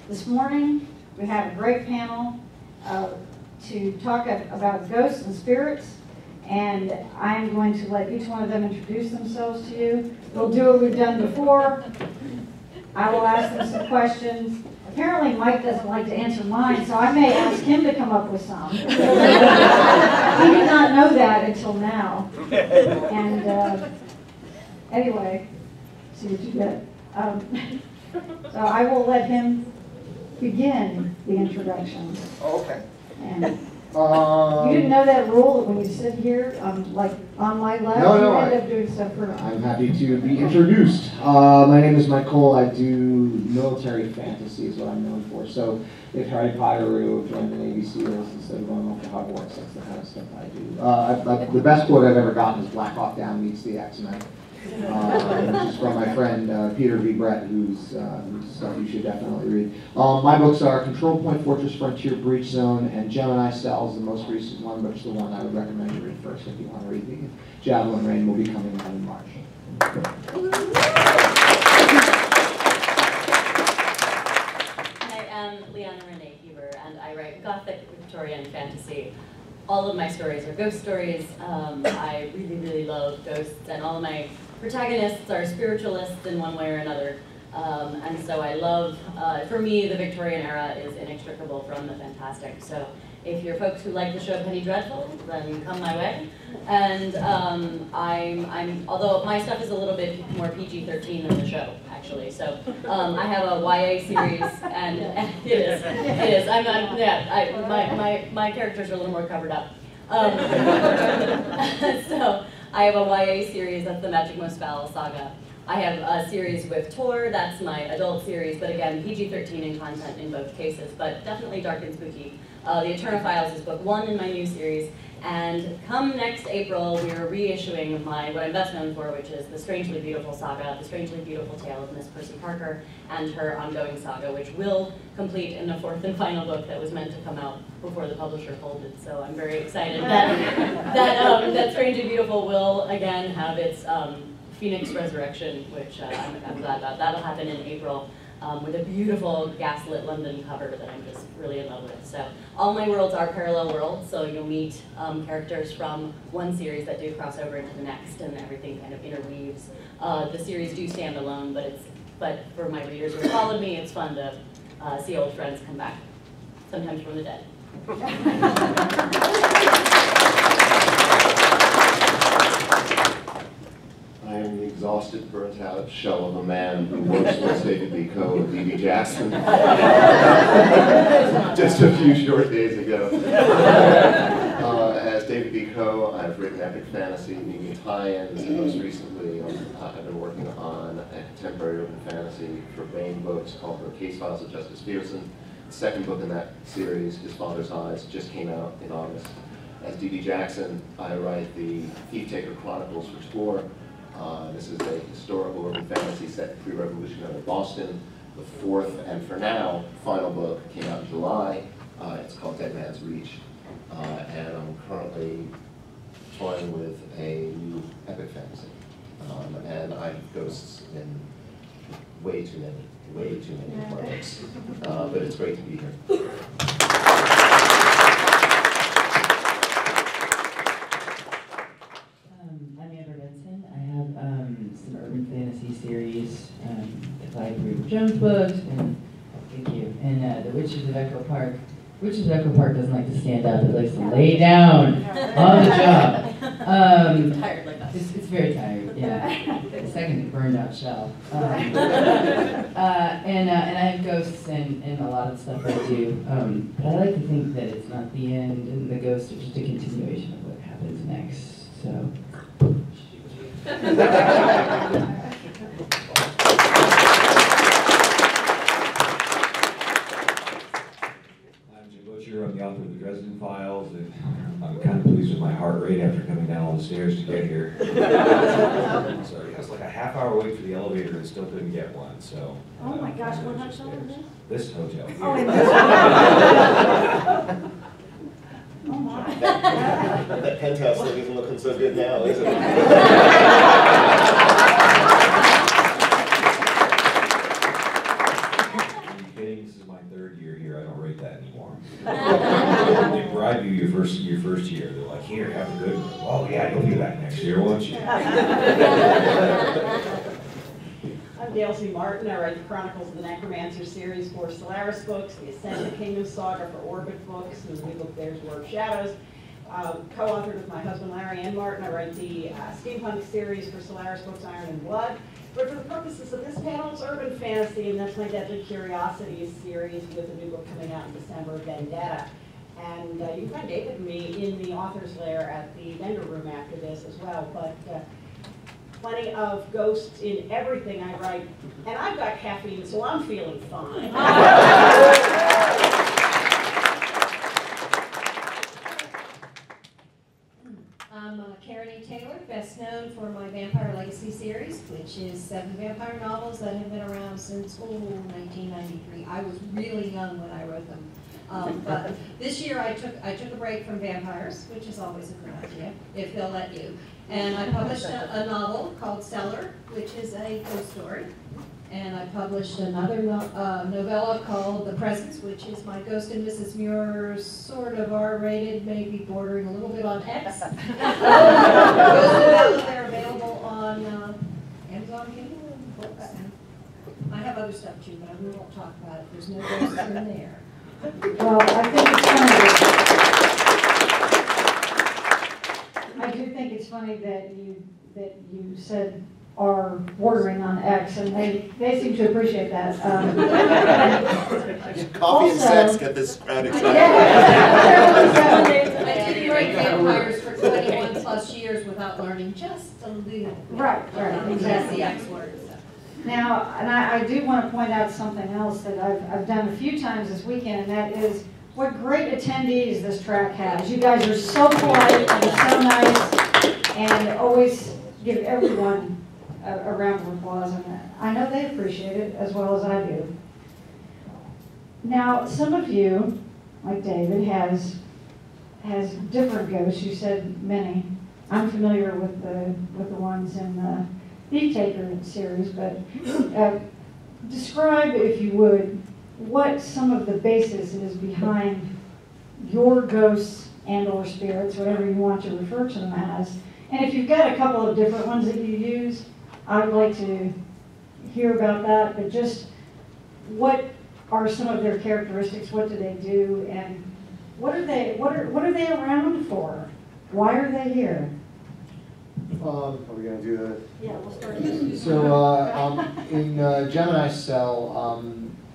This morning, we have a great panel to talk about ghosts and spirits, and I'm going to let each one of them introduce themselves to you. We'll do what we've done before. I will ask them some questions. Apparently, Myke doesn't like to answer mine, so I may ask him to come up with some. He did not know that until now. And anyway, see what you get. So I will let him begin the introduction. Oh, okay. And you didn't know that rule that when you sit here, like on my left, No, you end up doing stuff for. I'm happy to be introduced. My name is Myke. I do military fantasy is what I'm known for. So if Harry Potter were to have joined the Navy SEALs instead of going off to Hogwarts, that's the kind of stuff I do. The best quote I've ever gotten is Black Hawk Down meets the X-Men. Which is from my friend Peter V. Brett, whose stuff you should definitely read. My books are Control Point, Fortress, Frontier, Breach Zone, and Gemini Cells, the most recent one, which is the one I would recommend you read first if you want to read the Javelin Rain will be coming out in March. I am Leanna Renee Hieber, and I write Gothic Victorian fantasy. All of my stories are ghost stories. I really, really love ghosts, and all of my protagonists are spiritualists in one way or another. And so I love, for me, the Victorian era is inextricable from the fantastic. So if you're folks who like the show Penny Dreadful, then come my way. And although my stuff is a little bit more PG-13 than the show, actually. So I have a YA series, and it is. My characters are a little more covered up. So I have a YA series, that's the Magic Most Foul saga. I have a series with Tor, that's my adult series, but again, PG-13 in content in both cases, but definitely dark and spooky. The Eternal Files is book 1 in my new series, and come next April, we are reissuing what I'm best known for, which is the Strangely Beautiful saga, the Strangely Beautiful Tale of Miss Percy Parker and her ongoing saga, which will complete in the 4th and final book that was meant to come out before the publisher folded. So I'm very excited that Strangely Beautiful will again have its Phoenix Resurrection, which I'm glad about. That'll happen in April. With a beautiful gaslit London cover that I'm just really in love with. So all my worlds are parallel worlds, so you'll meet characters from one series that do cross over into the next, and everything kind of interweaves. The series do stand alone, but for my readers who followed me, it's fun to see old friends come back, sometimes from the dead. I am the exhausted, burnt-out shell of a man who works with David B. Coe and D.D. Jackson just a few short days ago. As David B. Coe, I've written epic fantasy, media tie-ins, and most recently I've been working on a contemporary urban fantasy for Bain Books called The Case Files of Justice Pearson. The second book in that series, His Father's Eyes, just came out in August. As D.D. Jackson, I write the Thief Taker Chronicles for Tor. This is a historical urban fantasy set in pre-revolutionary Boston. The 4th, and for now, final book came out in July. It's called Dead Man's Reach. And I'm currently toying with a new epic fantasy. And I have ghosts in way too many of my books. But it's great to be here. Some urban fantasy series, the Clyde Brewer Jones books, and thank you, and The Witches of Echo Park. Witches of Echo Park doesn't like to stand up; it likes to lay down on the job. Tired like that. It's very tired. Yeah, the second burned out shell. And I have ghosts in a lot of the stuff I do. But I like to think that it's not the end, and the ghosts are just a continuation of what happens next. So. I'm Jim Butcher. I'm the author of the Dresden Files, and I'm kind of pleased with my heart rate after coming down all the stairs to get here. So it was like a half-hour wait for the elevator and still couldn't get one. So. Oh my gosh, what hotel is this? This hotel. Oh, Here. Oh my. That penthouse thing isn't looking so good now, is it? Are you kidding? this is my 3rd year here, I don't rate that anymore. They bribe you your first year. They're like, here, have a good one. Oh yeah, you'll do that next year, won't you? I'm Gail C. Martin. I write the Chronicles of the Necromancer series for Solaris Books, the Ascent of the Kingdom Saga for Orbit Books, and we look there's War of Shadows. Co-authored with my husband Larry and Martin, I write the steampunk series for Solaris Books, Iron and Blood. But for the purposes of this panel, it's urban fantasy, and that's my Deadly Curiosities series with a new book coming out in December, Vendetta. And you can find David and me in the author's lair at the vendor room after this as well. But plenty of ghosts in everything I write. And I've got caffeine, so I'm feeling fine. I'm Karen E. Taylor, best known for my Vampire Legacy series, which is 7 vampire novels that have been around since 1993. I was really young when I wrote them. But this year I took a break from vampires, which is always a good idea, if they'll let you. And I published a novel called Cellar, which is a ghost story. And I published another novella called The Presence, which is my Ghost and Mrs. Muir's sort of R-rated, maybe bordering a little bit on X. Those novellas, they're available on Amazon Kindle and books. And I have other stuff too, but we won't talk about it. There's no ghosts in there. Well, I do think it's funny that you said are bordering on X, and they seem to appreciate that. Coffee and sex get this crowd excited. I did write vampires for 21 plus years without learning just a little bit. Right, That's exactly. the X word. Now, and I do want to point out something else that I've done a few times this weekend, and that is what great attendees this track has. You guys are so polite and so nice, and always give everyone a round of applause on that. I know they appreciate it as well as I do. Now, some of you, like David, has different ghosts. You said many. I'm familiar with the ones in the Thief Taker series, but describe, if you would, what some of the basis is behind your ghosts and or spirits, whatever you want to refer to them as. And if you've got a couple of different ones that you use, I would like to hear about that, but just what are some of their characteristics, what do they do, and what are they around for? Why are they here? Are we going to do the... Yeah, we'll start here. So in Gemini Cell,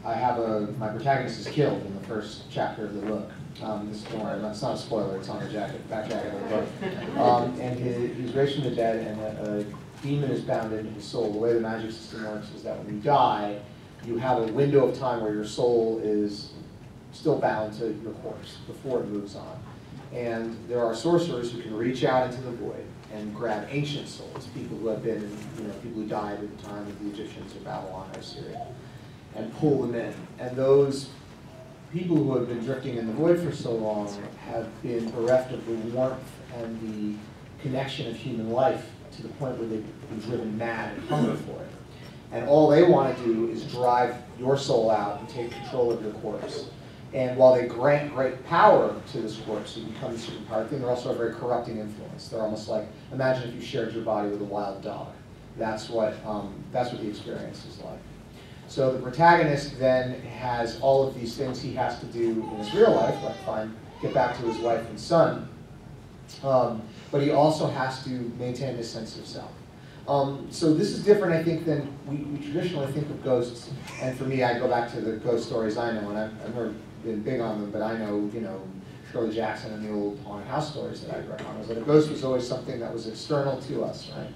I have my protagonist is killed in the first chapter of the book. Don't worry, it's not a spoiler, it's on the back jacket of the book. And he's raised from the dead, and a demon is bound into his soul. The way the magic system works is that when you die, you have a window of time where your soul is still bound to your corpse before it moves on. And there are sorcerers who can reach out into the void and grab ancient souls, people who have been, people who died at the time of the Egyptians or Babylon or Syria, and pull them in. And those people who have been drifting in the void for so long have been bereft of the warmth and the connection of human life to the point where they've been driven mad and hunger for it. And all they want to do is drive your soul out and take control of your corpse. And while they grant great power to this corpse, you become a certain power thing, they're also a very corrupting influence. They're almost like, imagine if you shared your body with a wild dog. That's what the experience is like. So the protagonist then has all of these things he has to do in his real life, like get back to his wife and son. But he also has to maintain his sense of self. So this is different, I think, than we traditionally think of ghosts. And for me, I go back to the ghost stories I know, and I've never been big on them, but I know, Shirley Jackson and the old haunted house stories that I grew up on. Was that a ghost was always something that was external to us, right?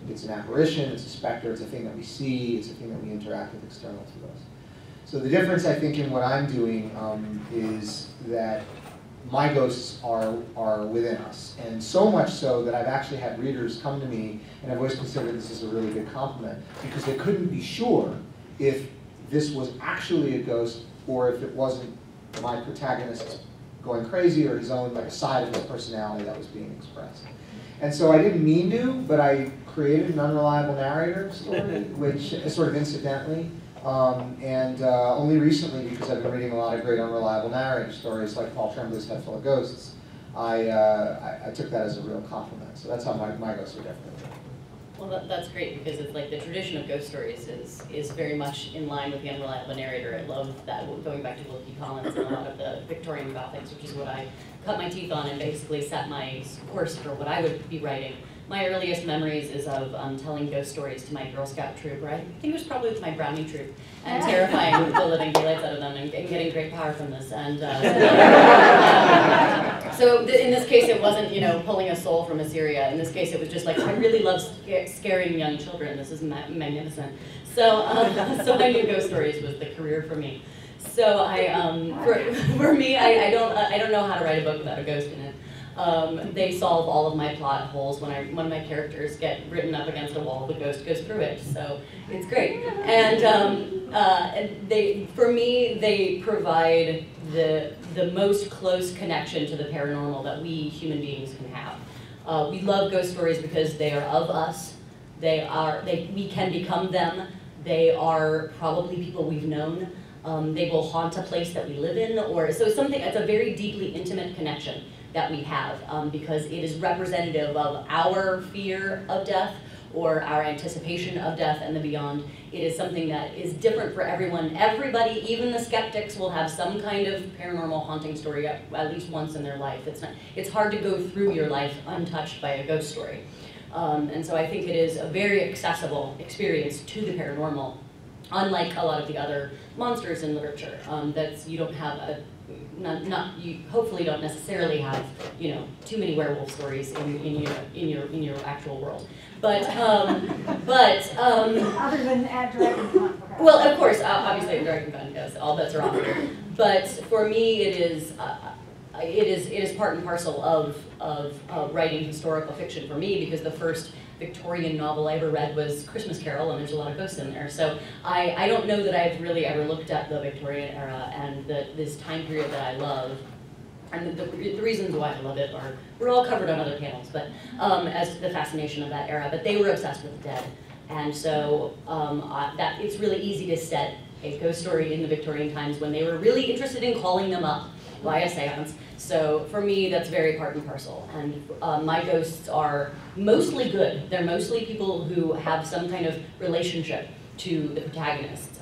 It's an apparition, it's a specter, it's a thing that we see, it's a thing that we interact with external to us. So the difference, I think, in what I'm doing is that my ghosts are within us. And so much so that I've actually had readers come to me, and I've always considered this as a really good compliment, because they couldn't be sure if this was actually a ghost or if it wasn't my protagonist going crazy or his own, like, a side of his personality that was being expressed. And so I didn't mean to, but I created an unreliable narrator story, which sort of incidentally, And only recently, because I've been reading a lot of great unreliable narrative stories like Paul Tremblay's Head Full of Ghosts, I took that as a real compliment. So that's how my ghosts are definitely. Well, that's great, because it's like the tradition of ghost stories is very much in line with the unreliable narrator. I love that, going back to Wilkie Collins and a lot of the Victorian Gothics, which is what I cut my teeth on and basically set my course for what I would be writing. My earliest memories is of telling ghost stories to my Girl Scout troop, or I think it was probably with my Brownie troop, and terrifying the living daylights out of them and getting great power from this. And so in this case, it wasn't, you know, pulling a soul from Assyria. In this case, it was just like, I really love scaring young children. This is magnificent. So, so I knew ghost stories was the career for me. So for me, I don't know how to write a book without a ghost in it. They solve all of my plot holes. When one of my characters get written up against a wall, the ghost goes through it. So it's great. And for me, they provide the most close connection to the paranormal that we human beings can have. We love ghost stories because they are of us. We can become them. They are probably people we've known. They will haunt a place that we live in, so it's a very deeply intimate connection that we have, because it is representative of our fear of death or our anticipation of death and the beyond. It is something that is different for everyone. Everybody, even the skeptics, will have some kind of paranormal haunting story at least once in their life. It's hard to go through your life untouched by a ghost story. And so I think it is a very accessible experience to the paranormal, unlike a lot of the other monsters in literature. You don't have you hopefully don't necessarily have, you know, too many werewolf stories in your actual world. But Other than at DragonCon. well, of course, obviously at DragonCon, yes, all bets are off. But for me, it is part and parcel of writing historical fiction for me, because the first Victorian novel I ever read was Christmas Carol, and there's a lot of ghosts in there. So I don't know that I've really ever looked at the Victorian era and this time period that I love. And the reasons why I love it we're all covered on other panels, but as the fascination of that era. But they were obsessed with the dead, and so that it's really easy to set a ghost story in the Victorian times when they were really interested in calling them up via seance. So for me, that's very part and parcel. And my ghosts are mostly good. They're mostly people who have some kind of relationship to the protagonists.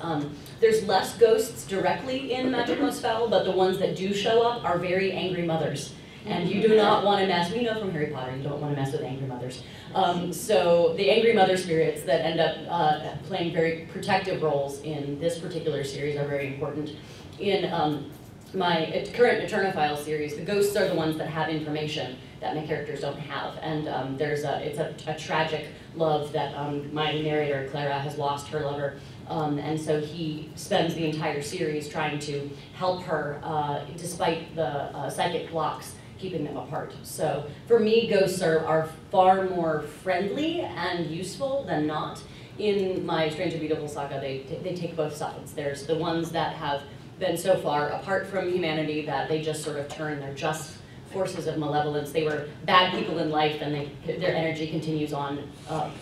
There's less ghosts directly in Magic Most Foul, but the ones that do show up are very angry mothers. And you do not want to mess, we know from Harry Potter, you don't want to mess with angry mothers. So the angry mother spirits that end up playing very protective roles in this particular series are very important. In my current Eternophile series, the ghosts are the ones that have information that my characters don't have. And it's a tragic love that my narrator, Clara, has lost her lover. And so he spends the entire series trying to help her, despite the psychic blocks keeping them apart. So for me, ghosts are far more friendly and useful than not. In my Strange and Beautiful saga, they take both sides. There's the ones that have been so far apart from humanity that they just sort of turn, they're just forces of malevolence. They were bad people in life, and their energy continues on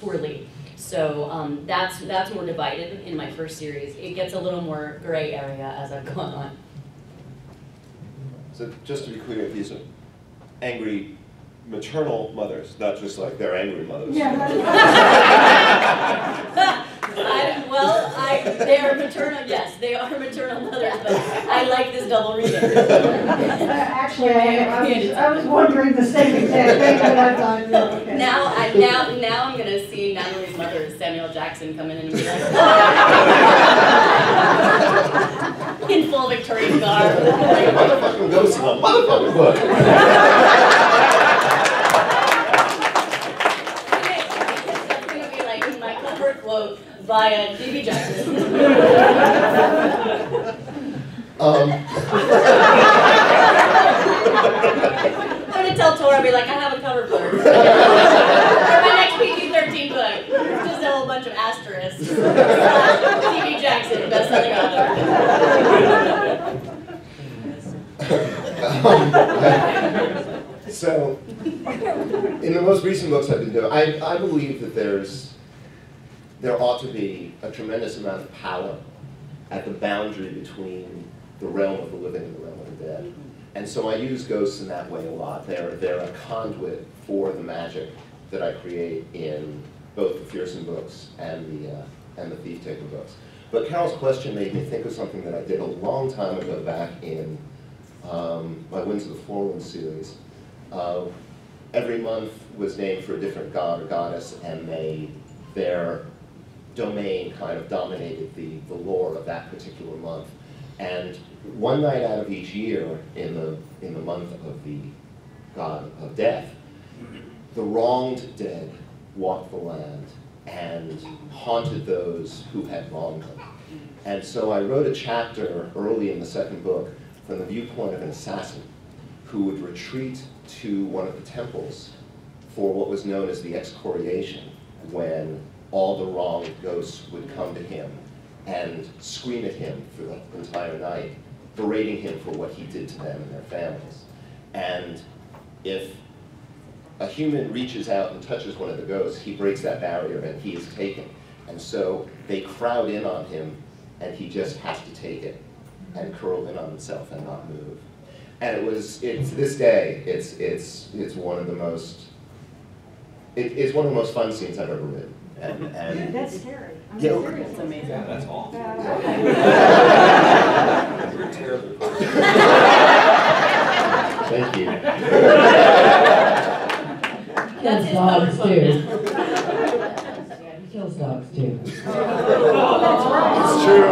poorly. So that's more divided in my first series. It gets a little more gray area as I've gone on. So just to be clear, these are angry maternal mothers, not just like they're angry mothers. Yeah. They are maternal, yes, they are maternal mothers, but I like this double reading. Actually, I was wondering the same exact thing, but I thought, yeah, okay. Now I'm going to see Natalie's mother, Samuel Jackson, come in and be like, in full Victorian garb. Motherfucking ghost in a motherfucking book. That's going to be like my cover quote by D.B. Jackson. I'm going to tell Tora, I'll be like, I have a cover for my next PG-13 book. It's just a whole bunch of asterisks. D.B. Jackson, best-selling author. So, in the most recent books I've been doing, I believe that there ought to be a tremendous amount of power at the boundary between the realm of the living and the realm of the dead. And so I use ghosts in that way a lot. They're a conduit for the magic that I create in both the Fearsome books and the Thief Taker books. But Carol's question made me think of something that I did a long time ago back in my Winds of the Foreland series. Every month was named for a different god or goddess, and their domain kind of dominated the lore of that particular month. And one night out of each year, in the month of the god of death, the wronged dead walked the land and haunted those who had wronged them. And so I wrote a chapter early in the second book from the viewpoint of an assassin who would retreat to one of the temples for what was known as the excoriation, when all the wronged ghosts would come to him and scream at him for the entire night, berating him for what he did to them and their families. And if a human reaches out and touches one of the ghosts, he breaks that barrier and he is taken. And so they crowd in on him, and he just has to take it and curl in on himself and not move. And it's to this day, it's one of the most, it's one of the most fun scenes I've ever written. And That's scary. I mean, Yeah. seriously. That's amazing. Yeah, that's awful. Yeah. You're a terrible person. thank you. That's Kills his dogs color too. phone. Yeah, he kills dogs too. That's right. It's true.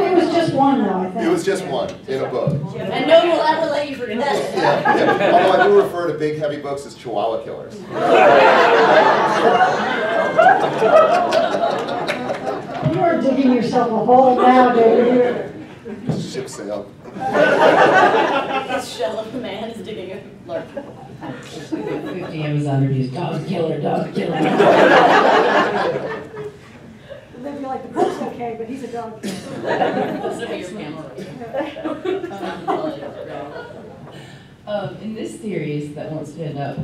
It was just one, though, I think. It was just one in a book. And no one will ever let you forget it. Yeah. Although I do refer to big, heavy books as Chihuahua killers. You are digging yourself a hole now, David. Ship sail. This shell of a man is digging a large hole. 50 Amazon reviews, dog killer, dog killer. They'd be like, the book's okay, but he's a dog. This will be your camera. In this series that won't stand up,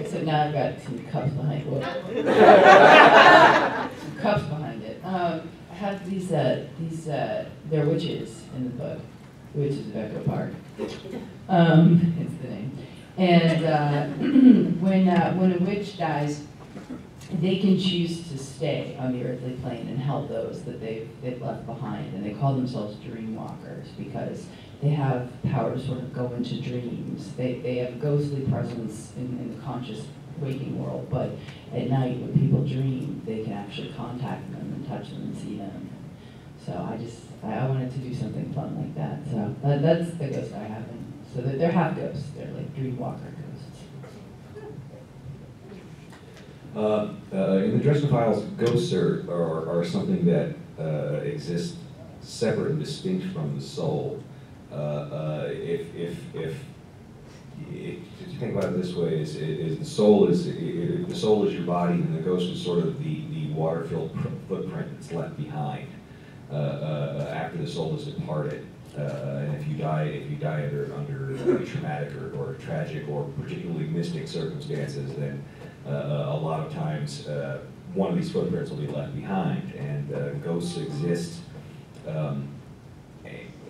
so now I've got some cups behind it. Some cups behind it. I have these they're witches in the book, Witches of Echo Park. It's the name. And when a witch dies, they can choose to stay on the earthly plane and help those that they've left behind, and they call themselves dream walkers because they have power to sort of go into dreams. They have a ghostly presence in the conscious waking world, but at night when people dream, they can actually contact them and touch them and see them. So I wanted to do something fun like that. So that's the ghost I have. So they're half ghosts. They're like dream walker ghosts. In the Dresden Files, ghosts are something that exists separate and distinct from the soul. If you think about it this way, is the soul is your body, and the ghost is sort of the water-filled footprint that's left behind after the soul has departed. And if you die under traumatic or tragic or particularly mystic circumstances, then a lot of times one of these footprints will be left behind, and ghosts exist.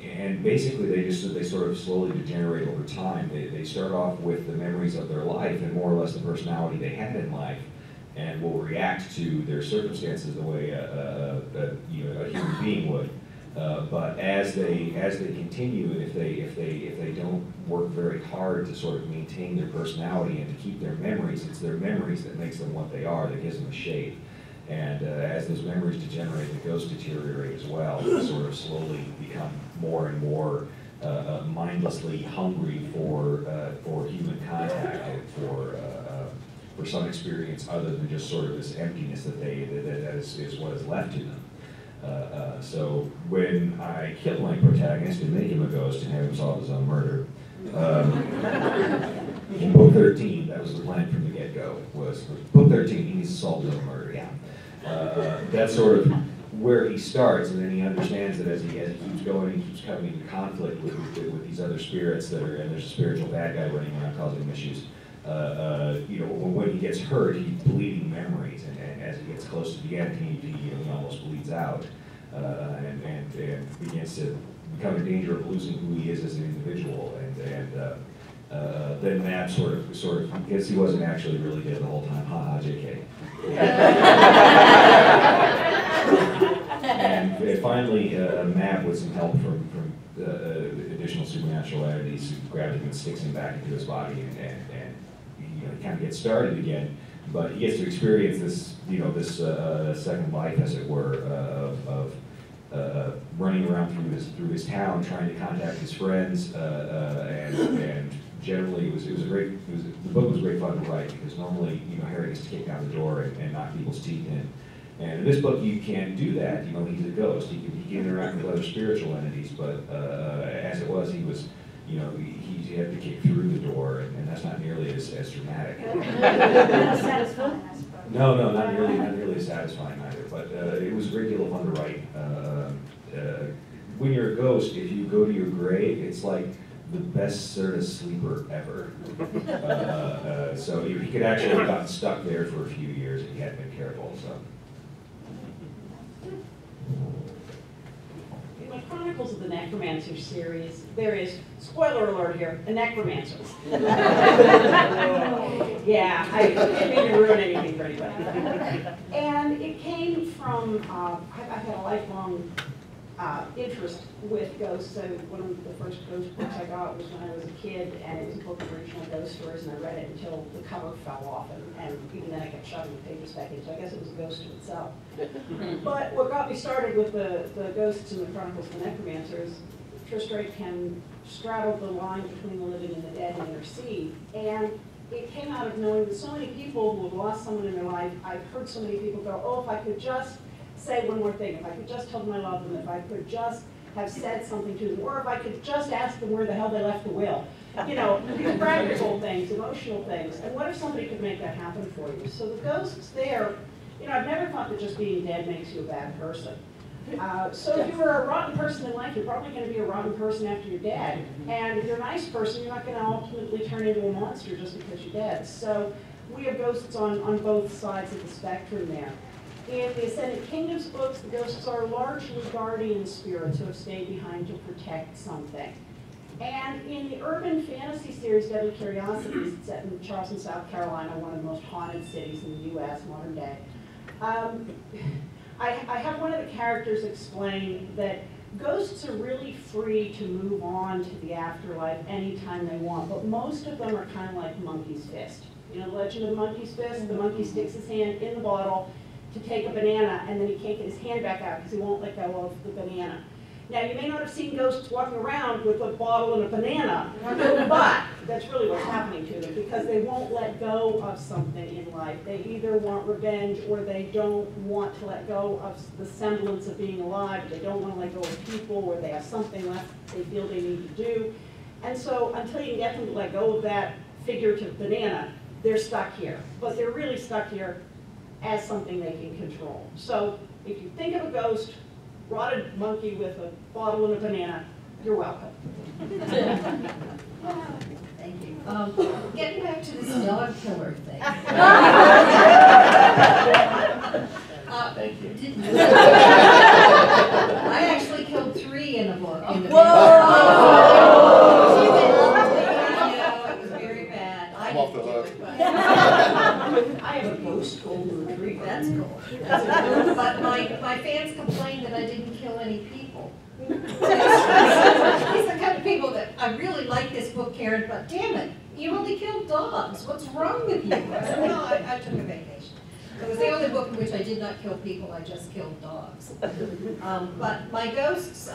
And basically, they sort of slowly degenerate over time. They start off with the memories of their life and more or less the personality they had in life, and will react to their circumstances the way a human being would. But as they continue, and if they don't work very hard to sort of maintain their personality and to keep their memories, it's their memories that makes them what they are, that gives them a shape. And as those memories degenerate, the ghosts deteriorate as well. They sort of slowly become more and more mindlessly hungry for human contact and for some experience other than just sort of this emptiness that is what is left to them. So when I killed my protagonist and made him a ghost and have him solve his own murder, in book 13, that was the plan from the get-go, was book 13, he needs to solve his own murder, yeah. That's sort of where he starts, and then he understands that as he keeps going, he keeps coming into conflict with these other spirits and there's a spiritual bad guy running around causing him issues. When he gets hurt, he's bleeding memories, and as he gets close to the end, he almost bleeds out. and begins to become in danger of losing who he is as an individual. Then Matt sort of, because he wasn't actually really dead the whole time, haha, JK. And finally, Matt, with some help from additional supernatural entities, grabs him and sticks him back into his body, and he kind of gets started again. But he gets to experience this, this second life, as it were, of running around through his town, trying to contact his friends, and generally the book was great fun to write, because normally Harry gets to kick down the door and knock people's teeth in. And in this book, you can't do that. He's a ghost. He can interact with other spiritual entities, but as it was, he was, he had to kick through the door, and that's not nearly as dramatic. Not satisfying, I suppose. No, not nearly as satisfying either. But it was a great deal of fun to write. When you're a ghost, if you go to your grave, it's like the best sort of sleeper ever. So he could actually have gotten stuck there for a few years if he hadn't been careful. So. In my Chronicles of the Necromancer series, there is, spoiler alert here, a necromancer. Yeah, I didn't mean to ruin anything for anybody. And it came from, I've had a lifelong interest with ghosts. So one of the first ghost books I got was when I was a kid, and it was a book of original ghost stories, and I read it until the cover fell off, and even then I kept shoving the pages back in, so I guess it was a ghost to itself. But what got me started with the ghosts in the Chronicles of the Necromancers, Tristram can straddle the line between the living and the dead and intercede, and it came out of knowing that so many people who have lost someone in their life, I've heard so many people go, oh, if I could just say one more thing, if I could just tell them I love them, if I could just have said something to them, or if I could just ask them where the hell they left the will. These practical things, emotional things. And what if somebody could make that happen for you? So the ghosts there, I've never thought that just being dead makes you a bad person. So if you were a rotten person in life, you're probably going to be a rotten person after you're dead. And if you're a nice person, you're not going to ultimately turn into a monster just because you're dead. So we have ghosts on both sides of the spectrum there. In the Ascended Kingdoms books, the ghosts are largely guardian spirits who have stayed behind to protect something. And in the urban fantasy series, Deadly Curiosities, it's set in Charleston, South Carolina, one of the most haunted cities in the U.S., modern day. I have one of the characters explain that ghosts are really free to move on to the afterlife anytime they want, but most of them are kind of like Monkey's Fist. The legend of Monkey's Fist? The monkey sticks his hand in the bottle to take a banana, and then he can't get his hand back out because he won't let go of the banana. Now, you may not have seen ghosts walking around with a bottle and a banana, but that's really what's happening to them, because they won't let go of something in life. They either want revenge, or they don't want to let go of the semblance of being alive. They don't want to let go of people, or they have something left they feel they need to do. And so until you can get them to let go of that figurative banana, they're stuck here. But they're really stuck here as something they can control. So if you think of a ghost, rotted monkey with a bottle and a banana, you're welcome. Thank you. Getting back to this dog killer thing. Thank you. I actually killed 3 in a book. It was very bad. I'm off the hook. I have a ghost golden retriever. That's cool. But my fans complained that I didn't kill any people. These are the kind of people that, I really like this book, Karen, but damn it, you only killed dogs. What's wrong with you? I said, no, I took a vacation. It was the only book in which I did not kill people, I just killed dogs. But my ghosts,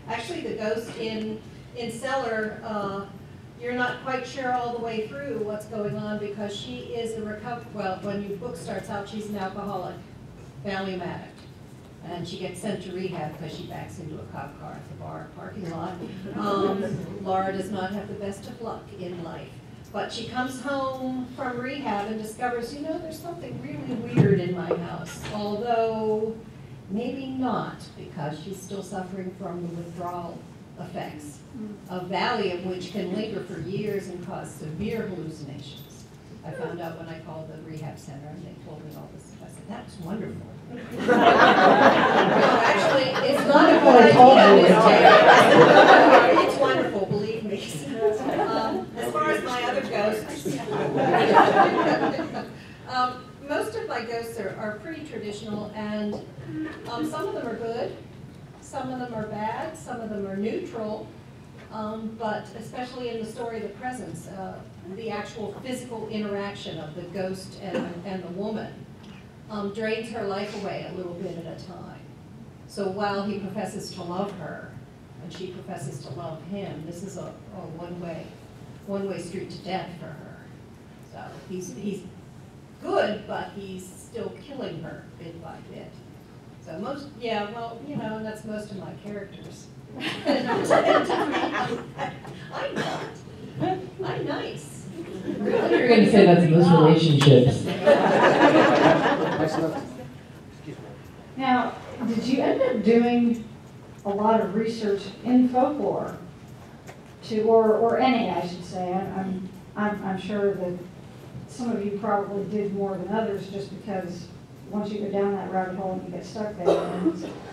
actually the ghost in Cellar, you're not quite sure all the way through what's going on, because she is when your book starts out, she's an alcoholic, Valium addict. And she gets sent to rehab because she backs into a cop car at the bar parking lot. Laura does not have the best of luck in life. But she comes home from rehab and discovers, there's something really weird in my house. Although, maybe not, because she's still suffering from the withdrawal effects of Valium, which can linger for years and cause severe hallucinations. I found out when I called the rehab center and they told me all this. I said, that was wonderful. No, actually, it's not a What I good told idea. you. It's wonderful, believe me. As far as my other ghosts, most of my ghosts are pretty traditional, and some of them are good, some of them are bad, some of them are neutral, but especially in the story of the presence, the actual physical interaction of the ghost and the woman drains her life away a little bit at a time. So while he professes to love her, and she professes to love him, this is a one-way street to death for her. So he's good, but he's still killing her bit by bit. So and that's most of my characters. I'm not. I'm nice. You're going to say that's most relationships. Now, did you end up doing a lot of research in folklore, or any, I should say? I'm sure that some of you probably did more than others, just because once you go down that rabbit hole and you get stuck there,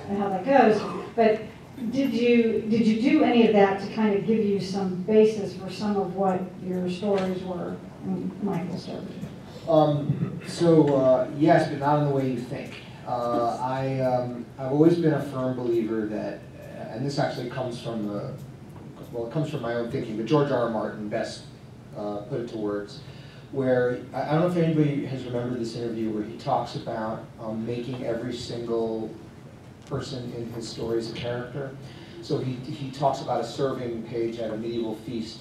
and how that goes. But did you do any of that to kind of give you some basis for some of what your stories were? And Myke will start with you. Yes, but not in the way you think. I've always been a firm believer that, and this actually comes from it comes from my own thinking, but George R. R. Martin best put it to words, where, I don't know if anybody has remembered this interview where he talks about making every single person in his stories a character. So he talks about a serving page at a medieval feast,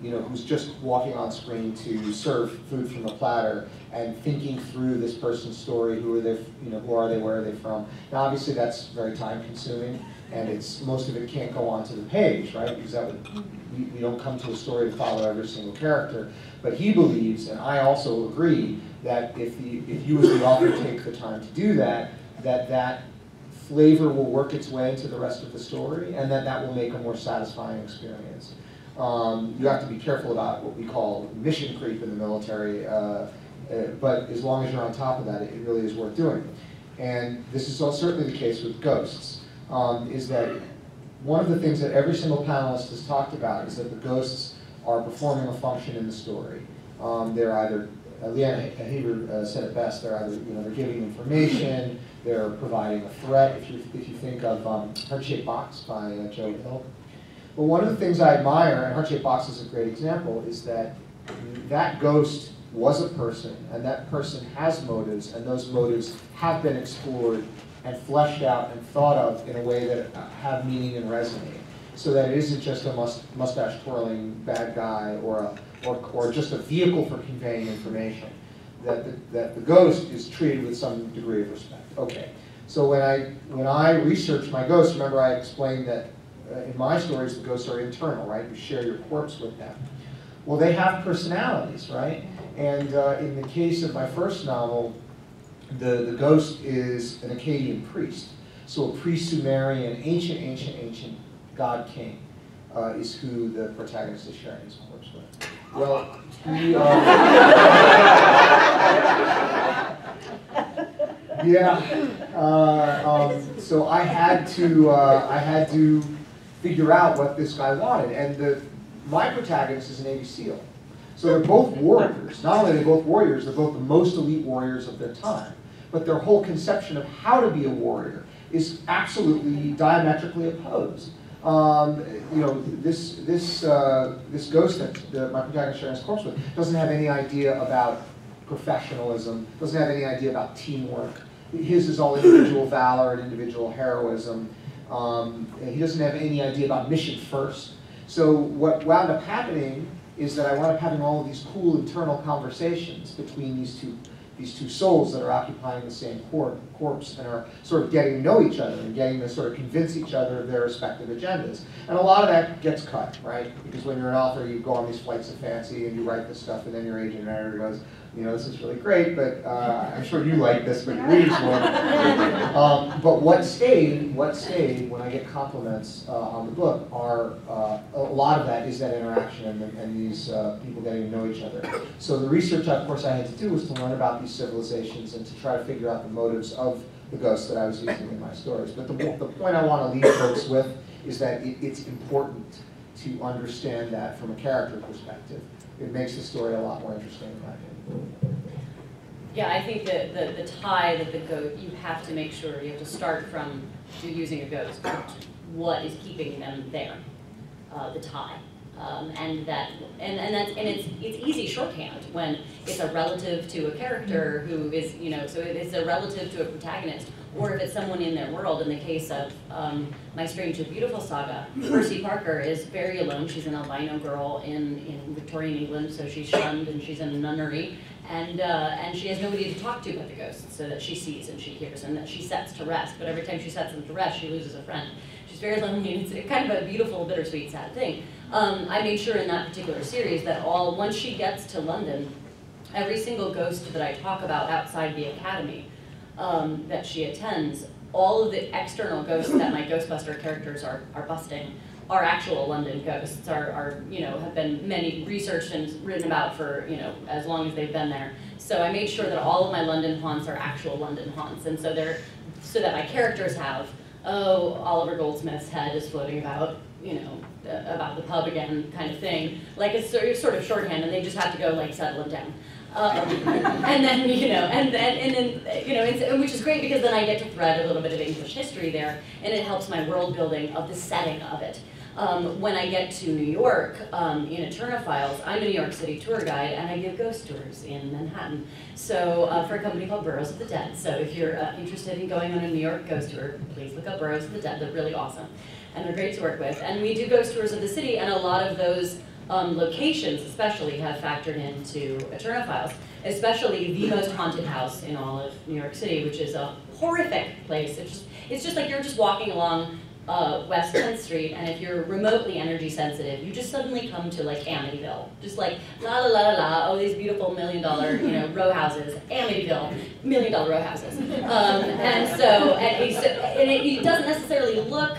who's just walking on screen to serve food from a platter and thinking through this person's story, who are they, who are they, where are they from. Now obviously that's very time consuming, and most of it can't go onto the page, right? Because we don't come to a story to follow every single character. But he believes, and I also agree, that if you as the author take the time to do that, that flavor will work its way into the rest of the story, and that will make a more satisfying experience. You have to be careful about what we call mission creep in the military, but as long as you're on top of that, it really is worth doing. And this is certainly the case with ghosts, is that one of the things that every single panelist has talked about is that the ghosts are performing a function in the story. They're either, Leanna Hieber said it best, they're either, they're giving information, they're providing a threat. If you think of Heart-Shaped Box by Joe Hill. But one of the things I admire, and Heart-Shaped Box is a great example, is that that ghost was a person, and that person has motives, and those motives have been explored and fleshed out and thought of in a way that have meaning and resonate. So that it isn't just a mustache-twirling bad guy or just a vehicle for conveying information. That the ghost is treated with some degree of respect. Okay, so when I researched my ghosts, remember I explained that in my stories the ghosts are internal, right? You share your corpse with them. Well, they have personalities, right? And in the case of my first novel, the ghost is an Akkadian priest. So a pre-Sumerian, ancient god king is who the protagonist is sharing his corpse with. Well, he, so I had to figure out what this guy wanted, and my protagonist is a Navy SEAL. So they're both warriors. Not only are they both warriors, they're both the most elite warriors of their time. But their whole conception of how to be a warrior is absolutely diametrically opposed. This ghost that my protagonist shares his corpse with doesn't have any idea about professionalism, doesn't have any idea about teamwork. His is all individual valor and individual heroism. He doesn't have any idea about mission first. So what wound up happening is that I wound up having all of these cool internal conversations between these two souls that are occupying the same corpse and are sort of getting to know each other and getting to sort of convince each other of their respective agendas. And a lot of that gets cut, right? Because when you're an author, you go on these flights of fancy and you write this stuff, and then your agent and editor goes, this is really great, but I'm sure you like this, but your readers won't. But what stayed when I get compliments on the book are, a lot of that is that interaction and these people getting to know each other. So the research, of course, I had to do was to learn about these civilizations and to try to figure out the motives of the ghosts that I was using in my stories. But the point I want to leave folks with is that it's important to understand that from a character perspective. It makes the story a lot more interesting in my opinion. Yeah, I think that the tie that the ghost, you have to make sure, you have to start from, if you're using a ghost, what is keeping them there, the tie. And it's easy shorthand when it's a relative to a character who is, you know, so it's a relative to a protagonist, or if it's someone in their world. In the case of My Strange and Beautiful saga, Percy Parker is very alone. She's an albino girl in Victorian England, so she's shunned and she's in a nunnery, and she has nobody to talk to but the ghosts, so that she sees and she hears and that she sets to rest. But every time she sets them to rest, she loses a friend. She's very lonely, and it's kind of a beautiful, bittersweet, sad thing. I made sure in that particular series that once she gets to London, every single ghost that I talk about outside the academy that she attends, all of the external ghosts that my Ghostbuster characters are busting are actual London ghosts, are you know, have been many researched and written about for, you know, as long as they've been there. So I made sure that all of my London haunts are actual London haunts, and so that my characters have, oh, Oliver Goldsmith's head is floating about, you know, about the pub again kind of thing. Like it's sort of shorthand, and they just have to go like settle it down. And then, you know, and then, you know, which is great because then I get to thread a little bit of English history there, and it helps my world building of the setting of it. When I get to New York, in Eternophiles, I'm a New York City tour guide, and I give ghost tours in Manhattan. So for a company called Burrows of the Dead. So if you're interested in going on a New York ghost tour, please look up Burrows of the Dead. They're really awesome, and they're great to work with. And we do ghost tours of the city, and a lot of those locations especially have factored into Eternophiles, especially the most haunted house in all of New York City, which is a horrific place. It's just like you're just walking along West 10th Street, and if you're remotely energy sensitive, you just suddenly come to like Amityville. Just like la la la la la, oh, these beautiful $1 million, you know, row houses, Amityville, $1 million row houses. It doesn't necessarily look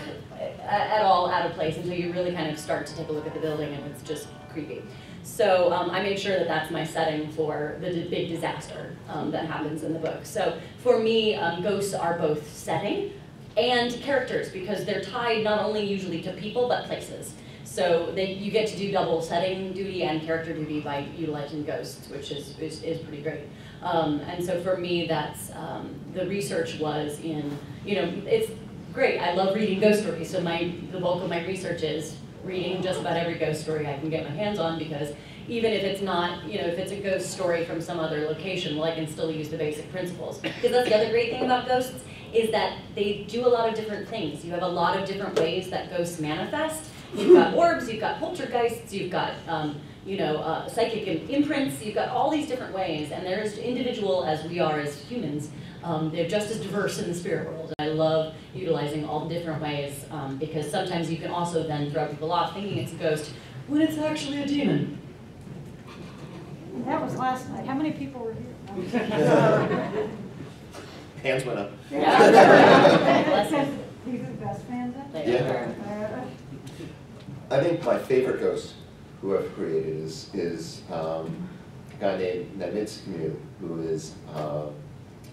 at all out of place until you really kind of start to take a look at the building, and it's just creepy. So I made sure that that's my setting for the big disaster that happens in the book. So for me, ghosts are both setting and characters, because they're tied not only usually to people but places. So you get to do double setting duty and character duty by utilizing ghosts, which is pretty great. And so for me, that's the research was in, you know, it's great. I love reading ghost stories, so the bulk of my research is reading just about every ghost story I can get my hands on, because even if it's not, you know, if it's a ghost story from some other location, well, I can still use the basic principles. Because that's the other great thing about ghosts, is that they do a lot of different things. You have a lot of different ways that ghosts manifest. You've got orbs, you've got poltergeists, you've got you know, psychic imprints, you've got all these different ways, and they're as individual as we are as humans. They're just as diverse in the spirit world. I love utilizing all the different ways, because sometimes you can also then throw people off thinking it's a ghost when it's actually a demon. That was last night. How many people were here? Hands went up. Bless you. These are the best fans up there. Yeah. I think my favorite ghost who I've created is a guy named Namitsky, who is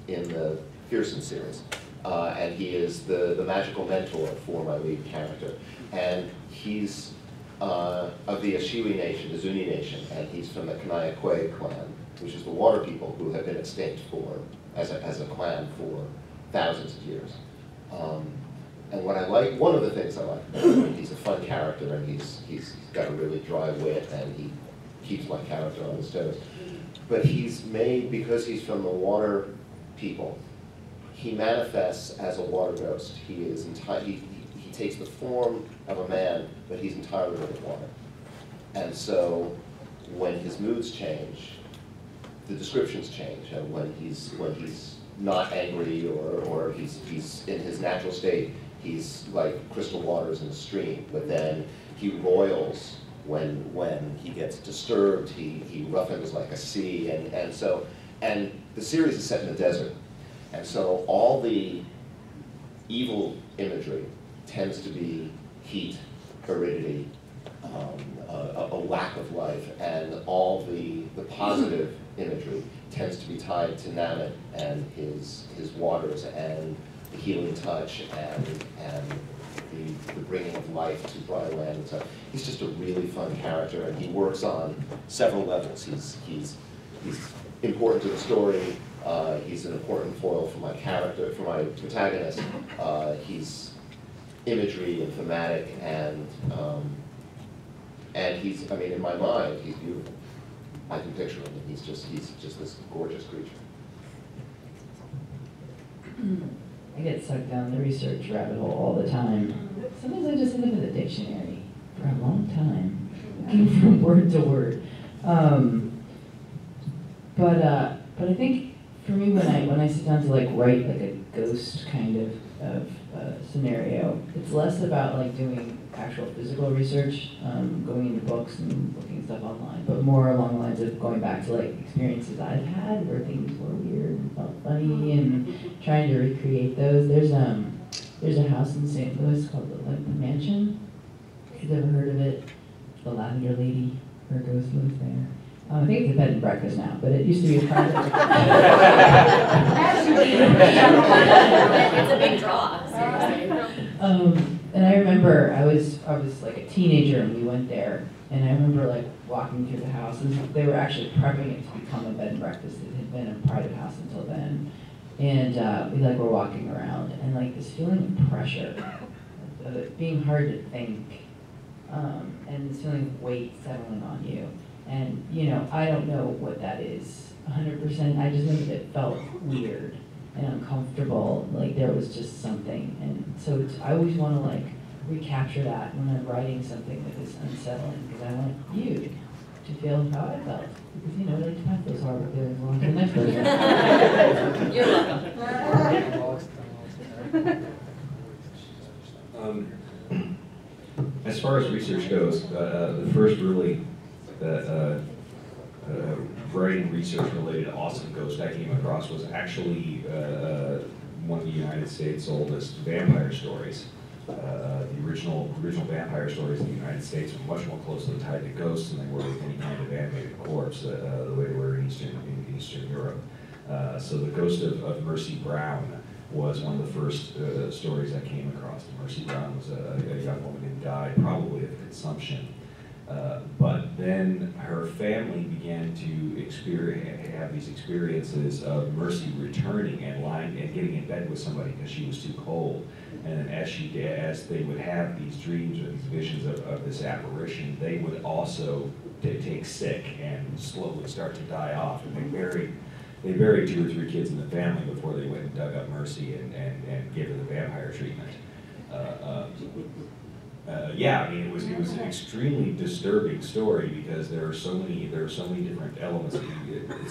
in the Fearsome series. And he is the magical mentor for my lead character. And he's of the Ashiwi Nation, the Zuni Nation, and he's from the Kanaya-Kwe clan, which is the water people who have been extinct as a clan for thousands of years. And what I like, one of the things I like, he's a fun character, and he's got a really dry wit, and he keeps my character on his toes. But he's made, because he's from the water people, he manifests as a water ghost. He takes the form of a man, but he's entirely made of water. And so when his moods change, the descriptions change. And when he's not angry or he's in his natural state, he's like crystal waters in a stream. But then he roils when he gets disturbed. He roughens like a sea. And the series is set in the desert. And so all the evil imagery tends to be heat, aridity, a lack of life, and all the positive imagery tends to be tied to Namit and his waters and the healing touch and the bringing of life to dry land. So he's just a really fun character, and he works on several levels. He's important to the story. He's an important foil for my character, for my protagonist. He's imagery and thematic, and he's, I mean, in my mind, he's beautiful. I can picture him, and he's just this gorgeous creature. I get sucked down the research rabbit hole all the time. Sometimes I just end up in the dictionary for a long time, looking from word to word. But I think for me, when I sit down to like write like a ghost kind of scenario, it's less about like doing actual physical research, going into books and looking stuff online, but more along the lines of going back to like experiences I've had where things were weird and felt funny and trying to recreate those. There's a house in St. Louis called the Limp Mansion. If you've ever heard of it, the Lavender Lady, her ghost lives there. I think it's a bed and breakfast now, but it used to be a private. It's a big draw, seriously. And I remember I was like a teenager and we went there, and I remember like walking through the house, and they were actually prepping it to become a bed and breakfast. It had been a private house until then, and we like were walking around, and like this feeling of pressure, of it being hard to think, and this feeling of weight settling on you. And, you know, I don't know what that is 100%. I just know that it felt weird and uncomfortable, like there was just something. And so I always want to, like, recapture that when I'm writing something that is unsettling, because I want you to feel how I felt. Because, you know, I like to pass those horrible feelings along to the next person. You're welcome. As far as research goes, the first really writing research related to awesome ghost I came across was actually one of the United States' oldest vampire stories. The original vampire stories in the United States were much more closely tied to ghosts than they were with any kind of animated corpse, the way they were in Eastern Europe. So the ghost of Mercy Brown was one of the first stories I came across. Mercy Brown was a young woman who died probably of consumption. But then her family began to have these experiences of Mercy returning and lying and getting in bed with somebody because she was too cold. And as they would have these dreams or these visions of this apparition, they would also take sick and slowly start to die off. And they buried 2 or 3 kids in the family before they went and dug up Mercy and gave her the vampire treatment. Yeah, I mean, it was an extremely disturbing story because there are so many different elements,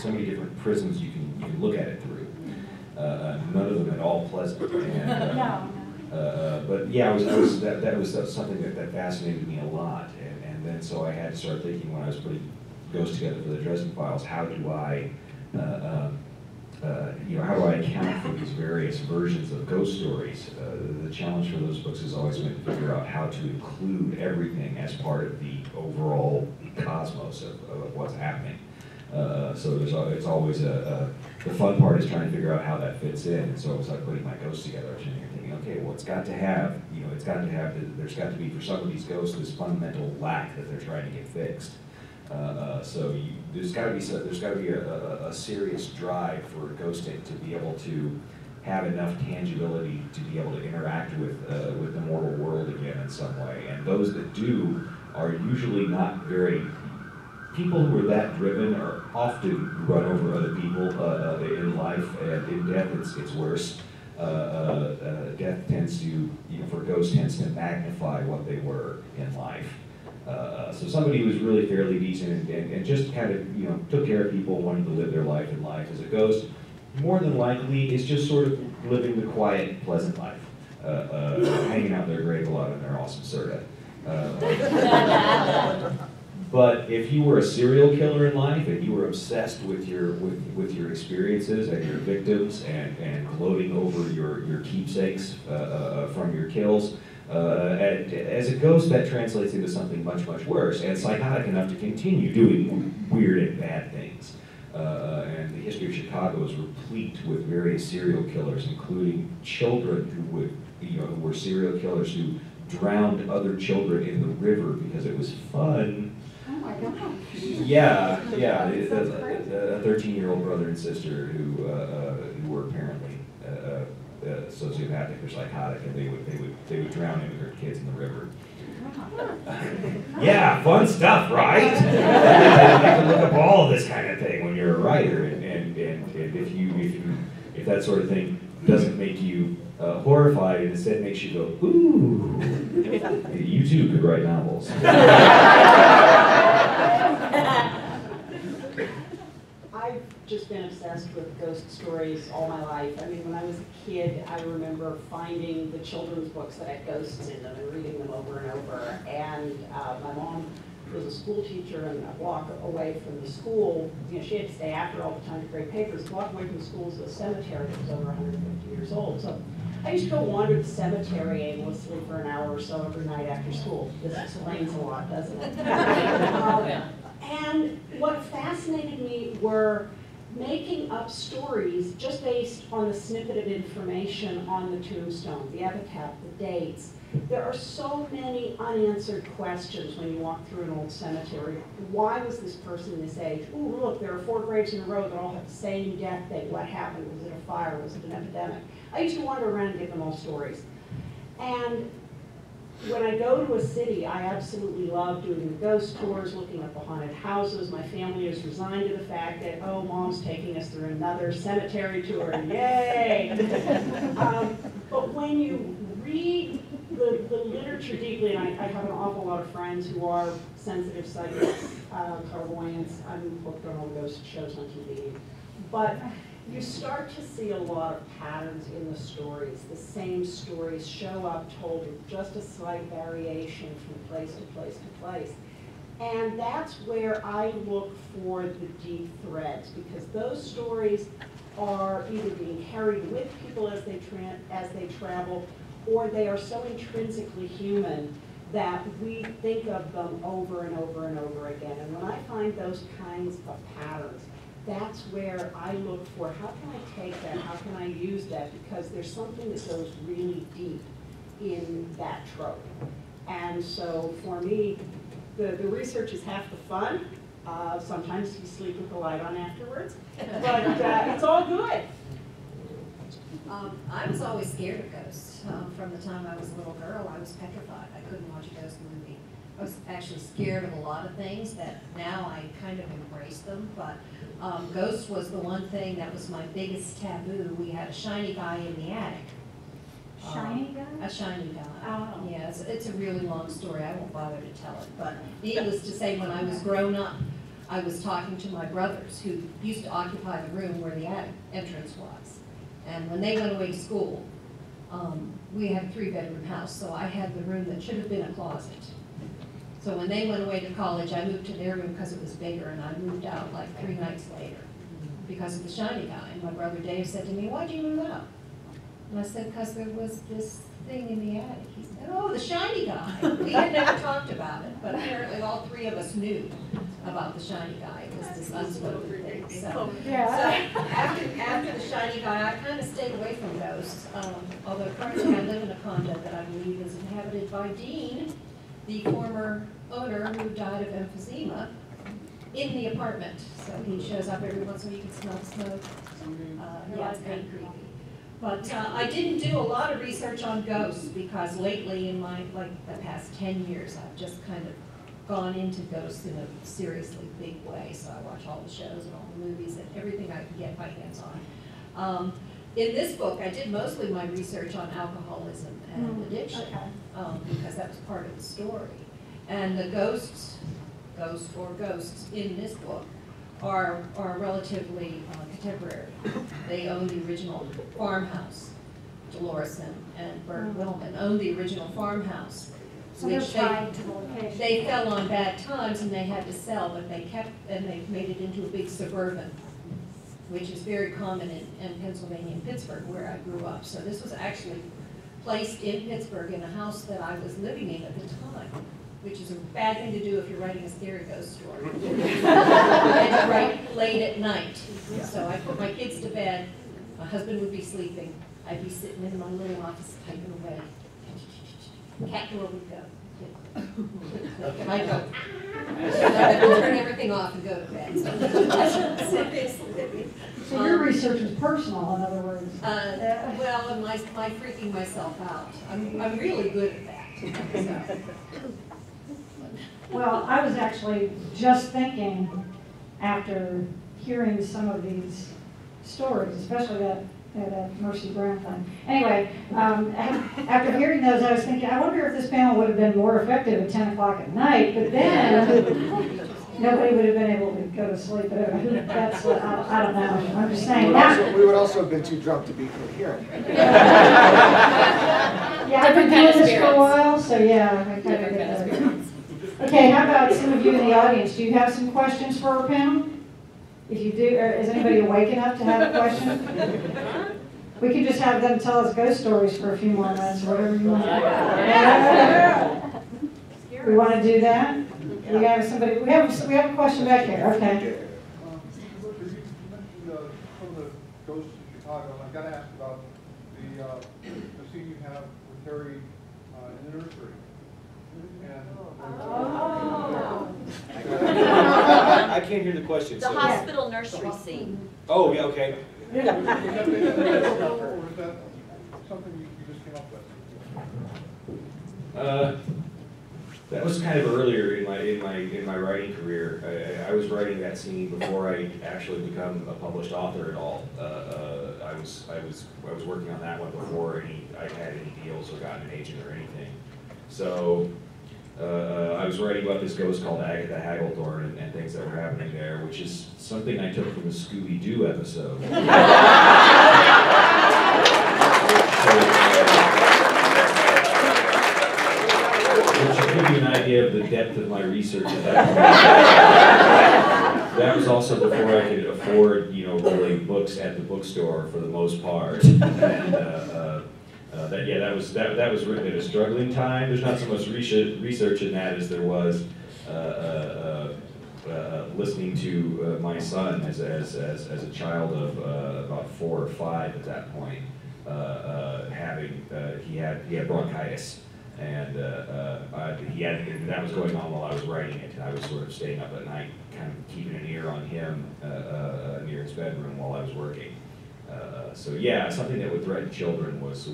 so many different prisms you can look at it through. None of them at all pleasant. And, but yeah, that was something that fascinated me a lot. And then so I had to start thinking when I was putting ghosts together for the Dresden Files, how do I how do I account for these various versions of ghost stories? The challenge for those books has always been to figure out how to include everything as part of the overall cosmos of what's happening. So it's always the fun part is trying to figure out how that fits in. And so it was like putting my ghosts together. I was thinking, okay, well, there's got to be for some of these ghosts this fundamental lack that they're trying to get fixed. So there's got to be a serious drive for ghosting to be able to have enough tangibility to be able to interact with the mortal world again in some way. And those that do are usually not very. People who are that driven are often run over other people in life, and in death it's worse. Death tends to, for ghosts, tends to magnify what they were in life. So somebody who was really fairly decent and just kind of, took care of people, wanted to live their life in life as a ghost, more than likely is just sort of living the quiet, pleasant life, hanging out their grave a lot in their awesome soda. But if you were a serial killer in life and you were obsessed with your experiences and your victims and gloating over your keepsakes from your kills, as a ghost, that translates into something much, much worse, and psychotic enough to continue doing weird and bad things. And the history of Chicago is replete with various serial killers, including children who were serial killers who drowned other children in the river because it was fun. Oh my God. Yeah. A 13-year-old brother and sister who were apparently sociopathic or psychotic, and they would drown immigrant kids in the river. Yeah, fun stuff, right? You can look up all of this kind of thing when you're a writer, and if that sort of thing doesn't make you horrified, and instead makes you go, ooh, you too could write novels. I've just been obsessed with ghost stories all my life. I mean, when I was a kid, I remember finding the children's books that had ghosts in them and reading them over and over. And my mom was a school teacher, and a block away from the school, she had to stay after all the time to grade papers. A block away from the school was a cemetery that was over 150 years old. So I used to go wander the cemetery aimlessly for an hour or so every night after school. This explains a lot, doesn't it? And what fascinated me were making up stories just based on the snippet of information on the tombstone, the epitaph, the dates. There are so many unanswered questions when you walk through an old cemetery. Why was this person this age? Ooh, look, there are 4 graves in a row that all have the same death date. What happened? Was it a fire? Was it an epidemic? I used to wander around and give them all stories. And when I go to a city, I absolutely love doing the ghost tours, looking at the haunted houses. My family is resigned to the fact that, oh, Mom's taking us through another cemetery tour, yay! But when you read the literature deeply, and I have an awful lot of friends who are sensitive psychics, clairvoyants. I'm hooked on all the ghost shows on TV. But you start to see a lot of patterns in the stories. The same stories show up told with just a slight variation from place to place to place. And that's where I look for the deep threads, because those stories are either being carried with people as they travel, or they are so intrinsically human that we think of them over and over and over again. And when I find those kinds of patterns, that's where I look for, how can I take that, how can I use that, because there's something that goes really deep in that trope. And so for me, the research is half the fun. Sometimes you sleep with the light on afterwards, but it's all good. I was always scared of ghosts. From the time I was a little girl, I was petrified. I couldn't watch a ghost movie. I was actually scared of a lot of things that now I kind of embrace them, but ghosts was the one thing that was my biggest taboo. We had a shiny guy in the attic. Shiny guy? A shiny guy. Oh. Yeah, it's a really long story. I won't bother to tell it, but needless to say, when I was grown up, I was talking to my brothers who used to occupy the room where the attic entrance was. And when they went away to school, we had a 3-bedroom house, so I had the room that should have been a closet. So when they went away to college, I moved to their room because it was bigger, and I moved out like 3 nights later because of the shiny guy. And my brother Dave said to me, "Why'd you move out?" And I said, "Because there was this thing in the attic." He said, "Oh, the shiny guy." We had never talked about it, but apparently all 3 of us knew about the shiny guy. It was this unspoken thing. So after the shiny guy, I kind of stayed away from ghosts. Although currently I live in a condo that I believe is inhabited by Dean, the former owner who died of emphysema, in the apartment. So he shows up every once in a while. You can smell the smoke. Yeah, it's kind of creepy. But I didn't do a lot of research on ghosts because lately in the past 10 years, I've just kind of gone into ghosts in a seriously big way. So I watch all the shows and all the movies and everything I can get my hands on. In this book, I did mostly my research on alcoholism and addiction because that was part of the story. And the ghosts in this book are relatively contemporary. They own the original farmhouse. Dolores and Bert Willman owned the original farmhouse, So which they they fell on bad times and they had to sell, but they kept, and they made it into a big suburban, which is very common in Pennsylvania and Pittsburgh, where I grew up. So this was actually placed in Pittsburgh in a house that I was living in at the time. which is a bad thing to do if you're writing a scary ghost story. And to write late at night. So I put my kids to bed, my husband would be sleeping, I'd be sitting in my little office typing away. Cat door would go. And I'd go, and I'd turn everything off and go to bed. So your research is personal, in other words. Well, and my freaking myself out. I'm really good at that. So. Well, I was actually just thinking, after hearing some of these stories, especially that Mercy Brown thing. Anyway, after hearing those, I was thinking, I wonder if this panel would have been more effective at 10 o'clock at night, but then nobody would have been able to go to sleep. That's what, I don't know. I'm just saying. We would also have been too drunk to be coherent. Yeah, I've been doing this for a while, so yeah, I kind of get that. Okay, how about some of you in the audience? Do you have some questions for our panel? If you do, or is anybody awake enough to have a question? We could just have them tell us ghost stories for a few more minutes, or whatever you want. We want to do that? We have somebody. We have a question back here. Okay. You mentioned some of the ghosts in Chicago, and I've got to ask about the scene you have with Terry in the nursery. I can't hear the question. The hospital nursery scene. Oh, yeah, okay. Or is that something you just came up with? That was kind of earlier in my writing career. I was writing that scene before I actually become a published author at all. I was working on that one before I had any deals or gotten an agent or anything. So I was writing about this ghost called Agatha Hagglethorne and things that were happening there, which is something I took from a Scooby-Doo episode. Which should give you an idea of the depth of my research at that point. That was also before I could afford, really books at the bookstore for the most part. And, that was written at a struggling time. There's not so much research in that as there was listening to my son as a child of about 4 or 5 at that point, he had bronchitis, and that was going on while I was writing it. And I was sort of staying up at night, kind of keeping an ear on him near his bedroom while I was working. So yeah, something that would threaten children was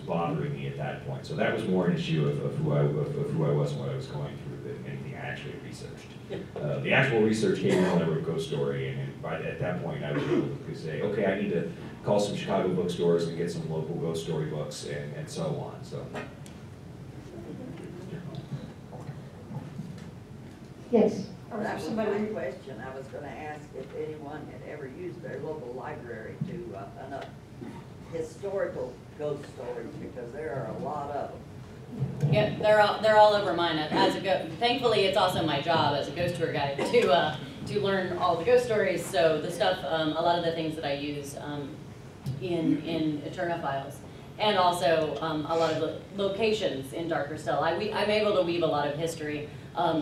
bothering me at that point. So that was more an issue of who I was and what I was going through than anything I actually researched. The actual research came when I wrote Ghost Story, and at that point I was able to say, okay, I need to call some Chicago bookstores and get some local ghost story books and so on. So. Yes. That was my question. I was going to ask if anyone had ever used their local library to unearth historical ghost stories, because there are a lot of them. Yeah, they're all over mine. Thankfully, it's also my job as a ghost tour guide to learn all the ghost stories. So the stuff, a lot of the things that I use in Eterna files, and also a lot of the locations in Darker Still. I'm able to weave a lot of history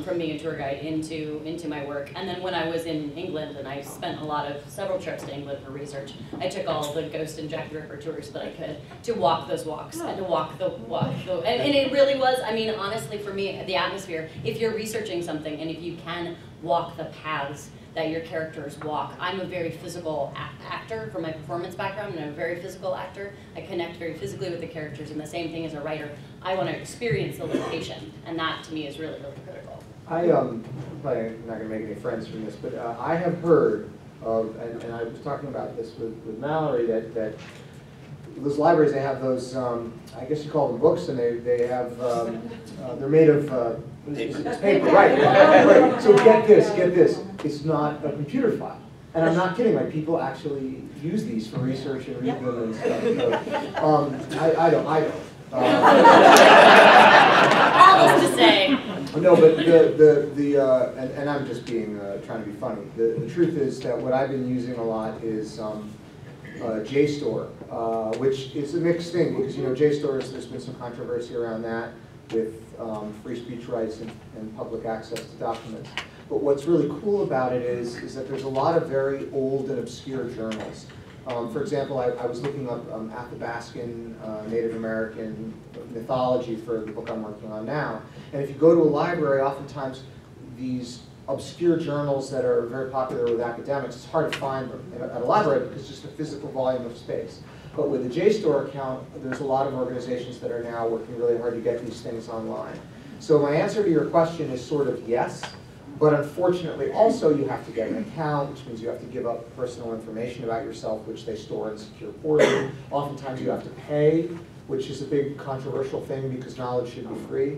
from being a tour guide into my work. And then when I was in England, and I spent several trips to England for research, I took all the Ghost and Jack the Ripper tours that I could to walk those walks and to walk the and it really was, honestly for me, the atmosphere, if you're researching something and if you can walk the paths that your characters walk. I'm a very physical actor from my performance background, and I'm a very physical actor. I connect very physically with the characters, and the same thing as a writer. I want to experience the location, and that to me is really, really critical. I'm probably not going to make any friends from this, but I have heard of, and I was talking about this with Mallory, that those libraries, they have those, I guess you call them books, and they have, they're made of it's paper, right? Right. So get this, it's not a computer file. And I'm not kidding, like people actually use these for research and read them and stuff. So, I don't. All this to say. No, but and I'm just being trying to be funny. The truth is that what I've been using a lot is JSTOR, which is a mixed thing because JSTOR there's been some controversy around that. with free speech rights and public access to documents. But what's really cool about it is that there's a lot of very old and obscure journals. For example, I was looking up Athabascan Native American mythology for the book I'm working on now. And if you go to a library, oftentimes these obscure journals that are very popular with academics, it's hard to find them at a library because it's just a physical volume of space. But with the JSTOR account, there's a lot of organizations that are now working really hard to get these things online. So my answer to your question is sort of yes, but unfortunately also you have to get an account, which means you have to give up personal information about yourself, which they store in secure portal. Oftentimes you have to pay, which is a big controversial thing because knowledge should be free.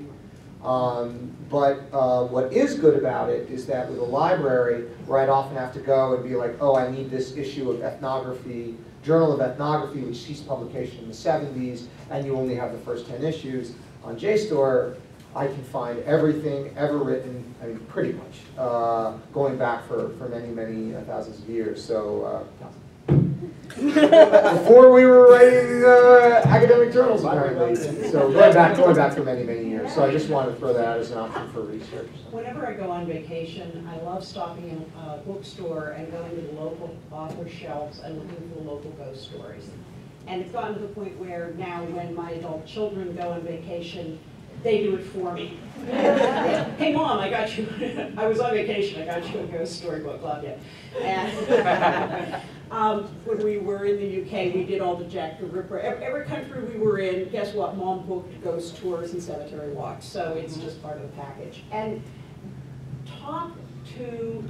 But what is good about it is that with a library, where I'd often have to go and be like, oh, I need this issue of ethnography, Journal of Ethnography, which ceased publication in the 70s, and you only have the first 10 issues. On JSTOR, I can find everything ever written, I mean, pretty much, going back for many, many thousands of years. So, before we were writing academic journals, apparently. So going back for many, many years. So I just wanted to throw that out as an option for research. Whenever I go on vacation, I love stopping in a bookstore and going to the local author shelves and looking for local ghost stories. And it's gotten to the point where now when my adult children go on vacation, they do it for me. Hey Mom, I got you, I was on vacation, I got you a ghost storybook, love you. And when we were in the UK, we did all the Jack the Ripper. Every country we were in, guess what? Mom booked ghost tours and cemetery walks, so it's just part of the package. And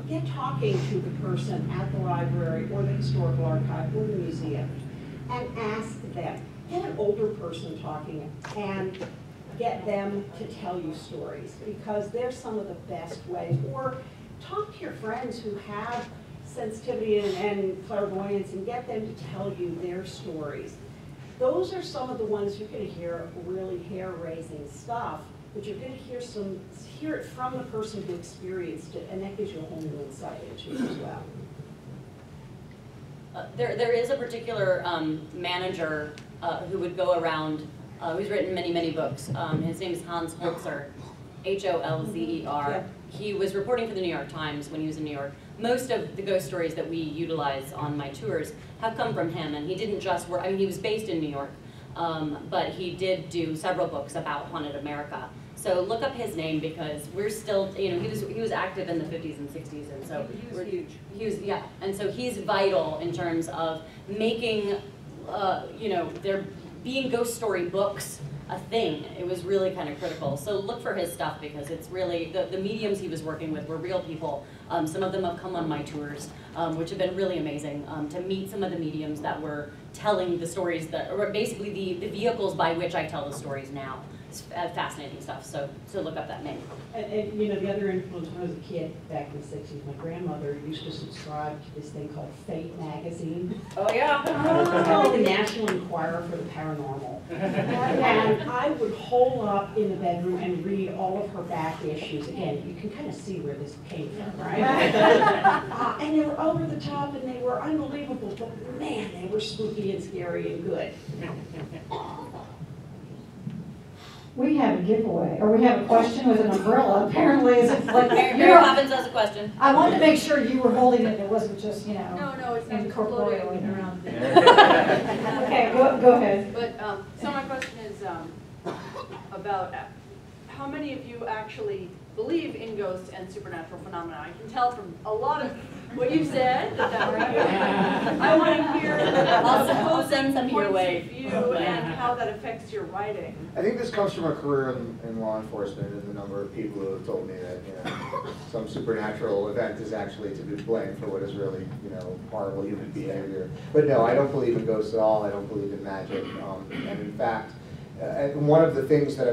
get talking to the person at the library or the historical archive or the museum and ask them. Get an older person talking and get them to tell you stories because they're some of the best ways. Or talk to your friends who have sensitivity and clairvoyance and get them to tell you their stories. Those are some of the ones you're going to hear really hair-raising stuff, but you're going to hear it from the person who experienced it, and that gives you a whole new insight into it as well. There is a particular manager who would go around, who's written many, many books. His name is Hans Holzer, H-O-L-Z-E-R. Yeah. He was reporting for the New York Times when he was in New York. Most of the ghost stories that we utilize on my tours have come from him, and he didn't just work, I mean, he was based in New York, but he did do several books about haunted America. So look up his name because we're still, you know, he was active in the 50s and 60s, and so he was huge. He was, yeah, and so he's vital in terms of making, you know, there being ghost story books a thing. It was really kind of critical. So look for his stuff because it's really, the mediums he was working with were real people. Some of them have come on my tours, which have been really amazing to meet some of the mediums that were telling the stories that, or basically the vehicles by which I tell the stories now. It's fascinating stuff, so look up that name. And you know, the other influence, when I was a kid back in the 60s, my grandmother used to subscribe to this thing called Fate magazine. Oh yeah? It's called the National Enquirer for the Paranormal. And I would hole up in the bedroom and read all of her back issues. Again, you can kind of see where this came from, right? And they were over the top and they were unbelievable, but man, they were spooky and scary and good. We have a giveaway, or we have a question with an umbrella. Apparently, is it like Mary Poppins has a question. I wanted to make sure you were holding it. It wasn't just, you know. No, it's not incorporeal. floating around. Okay, go ahead. But so my question is about how many of you actually believe in ghosts and supernatural phenomena? I can tell from a lot of what you said that I want to hear I'll send some your points way. of view and how that affects your writing. I think this comes from a career in law enforcement and the number of people who have told me that, you know, some supernatural event is actually to be blamed for what is really, you know, horrible human behavior. But no, I don't believe in ghosts at all. I don't believe in magic. And in fact, one of the things that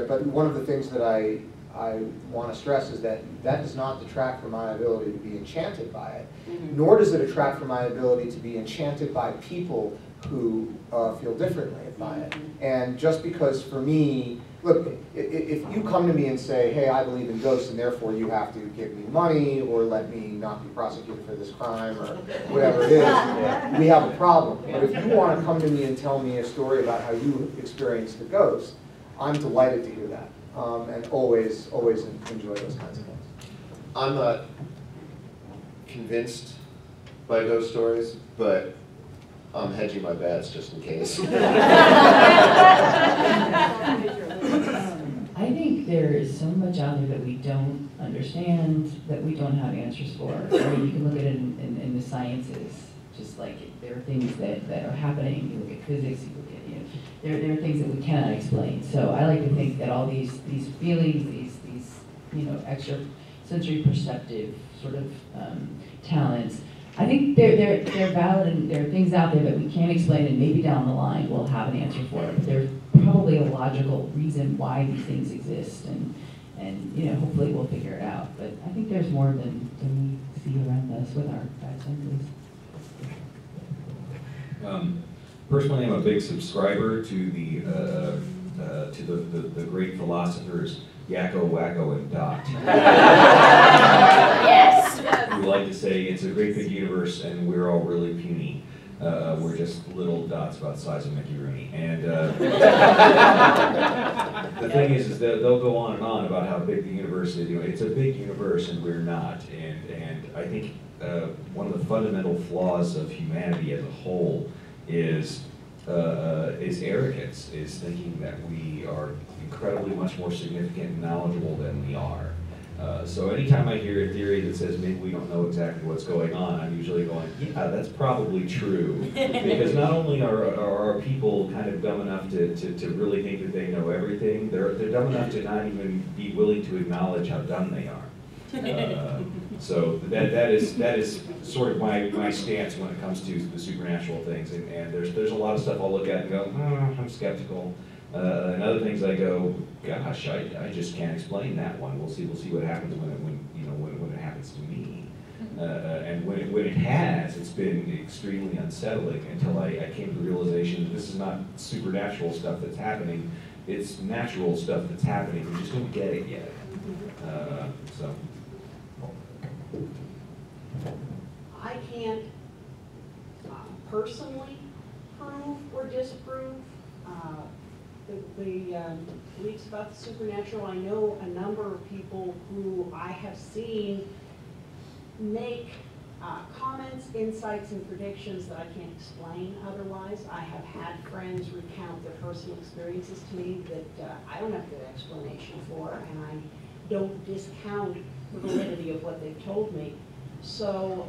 I want to stress is that does not detract from my ability to be enchanted by it, nor does it detract from my ability to be enchanted by people who feel differently by it. And just because for me, look, if you come to me and say, hey, I believe in ghosts and therefore you have to give me money or let me not be prosecuted for this crime or whatever it is, we have a problem. But if you want to come to me and tell me a story about how you experienced the ghost, I'm delighted to hear that. and always enjoy those kinds of things. I'm not convinced by ghost stories, but I'm hedging my bets just in case. I think there is so much out there that we don't understand, that we don't have answers for. I mean, you can look at it in the sciences, just like there are things that are happening. You look at physics, you look at, there are things that we cannot explain. So I like to think that all these feelings, these extra sensory perceptive sort of talents, I think they're valid, and there are things out there that we can't explain, and maybe down the line we'll have an answer for it. But there's probably a logical reason why these things exist, and hopefully we'll figure it out. But I think there's more than we see around us with our five senses. Personally, I'm a big subscriber to the great philosophers Yakko, Wacko, and Dot. Yes. We like to say it's a great big universe, and we're all really puny. We're just little dots about the size of Mickey Rooney. And the thing is that they'll go on and on about how big the universe is. It's a big universe, and we're not. And I think one of the fundamental flaws of humanity as a whole is arrogance, is thinking that we are incredibly much more significant and knowledgeable than we are. So anytime I hear a theory that says maybe we don't know exactly what's going on, I'm usually going, yeah, that's probably true. Because not only are people kind of dumb enough to really think that they know everything, they're dumb enough to not even be willing to acknowledge how dumb they are. So that is sort of my stance when it comes to the supernatural things. And there's a lot of stuff I'll look at and go, I'm skeptical. And other things I go, gosh, I just can't explain that one. We'll see what happens when it happens to me. And when it has, it's been extremely unsettling until I came to the realization that this is not supernatural stuff that's happening. It's natural stuff that's happening. We just don't get it yet. So. I can't personally prove or disprove the beliefs about the supernatural. I know a number of people who I have seen make comments, insights, and predictions that I can't explain otherwise. I have had friends recount their personal experiences to me that I don't have a good explanation for, and I don't discount the validity of what they've told me. So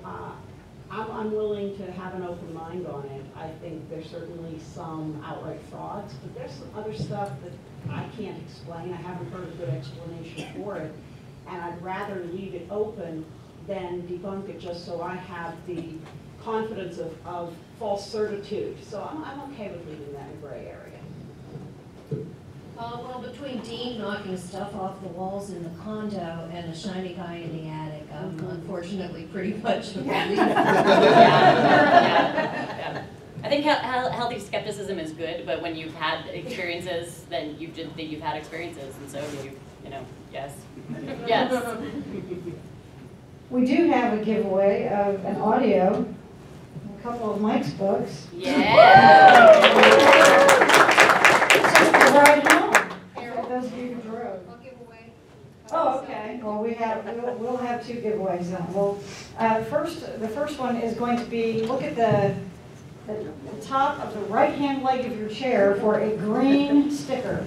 I'm willing to have an open mind on it. I think there's certainly some outright frauds, but there's some other stuff that I can't explain. I haven't heard a good explanation for it, and I'd rather leave it open than debunk it just so I have the confidence of false certitude. So I'm okay with leaving that in gray area. Well, between Dean knocking stuff off the walls in the condo and a shiny guy in the attic, I'm unfortunately pretty much a believer. Yeah. I think healthy skepticism is good, but when you've had experiences, then you've had experiences, and so yes. Yes. We do have a giveaway of an audio, a couple of Myke's books. Yeah. It's just the ride home. For those of you who drove. I'll give away. Oh, okay. Well, we'll have two giveaways then. Well, the first one is going to be, look at the top of the right-hand leg of your chair for a green sticker.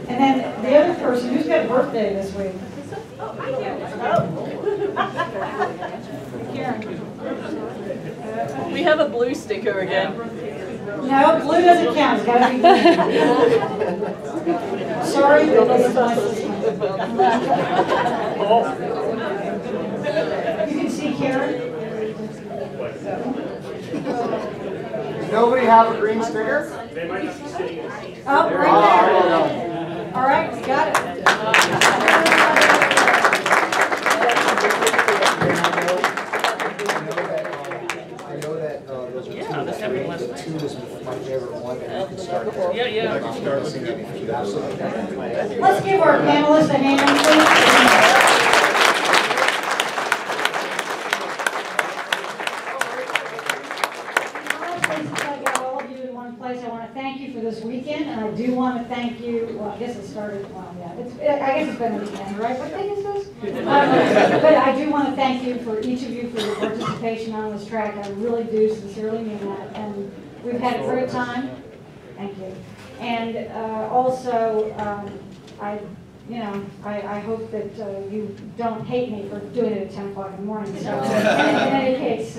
And then the other person, who's got a birthday this week? Oh, I Karen. We have a blue sticker again. No, blue doesn't count. It's got to be green. Sorry, but this is my system. You can see Karen. Does nobody have a green sticker? They might not be sitting in seats. Oh, right there. All right, we got it. I know that those are two is my favorite one, and you can start there. Yeah. I can start singing if you absolutely. Let's give our panelists a hand, please. I got all of you in one place. I want to thank you for this weekend, and I do want to thank guess it started, well, yeah, I guess it's been a weekend, right? What day is this? But I do want to thank you for each of you for your participation on this track. I really do sincerely mean that. And we've had a great time. Thank you. And also, I hope that you don't hate me for doing it at 10 o'clock in the morning. So in any case,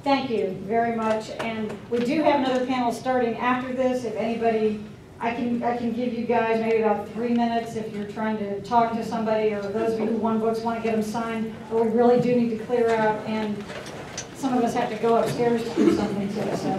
thank you very much. And we do have another panel starting after this. If anybody, I can give you guys maybe about 3 minutes if you're trying to talk to somebody, or those of you who won books want to get them signed. But we really do need to clear out, and some of us have to go upstairs to do something too. So.